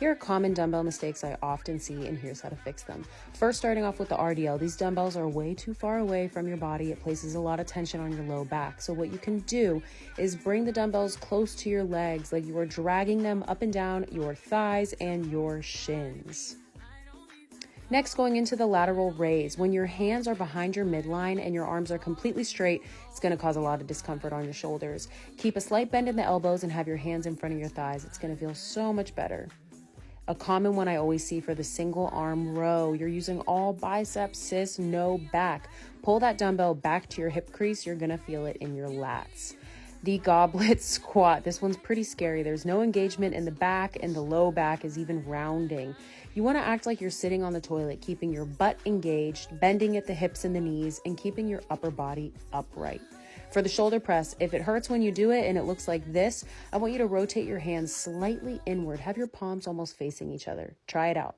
Here are common dumbbell mistakes I often see, and here's how to fix them. First, starting off with the RDL. These dumbbells are way too far away from your body. It places a lot of tension on your low back. So what you can do is bring the dumbbells close to your legs, like you are dragging them up and down your thighs and your shins. Next, going into the lateral raise. When your hands are behind your midline and your arms are completely straight, it's going to cause a lot of discomfort on your shoulders. Keep a slight bend in the elbows and have your hands in front of your thighs. It's going to feel so much better. A common one I always see for the single arm row, you're using all biceps, sis, no back. Pull that dumbbell back to your hip crease. You're going to feel it in your lats. The goblet squat. This one's pretty scary. There's no engagement in the back, and the low back is even rounding. You want to act like you're sitting on the toilet, keeping your butt engaged, bending at the hips and the knees, and keeping your upper body upright. For the shoulder press, if it hurts when you do it and it looks like this, I want you to rotate your hands slightly inward. Have your palms almost facing each other. Try it out.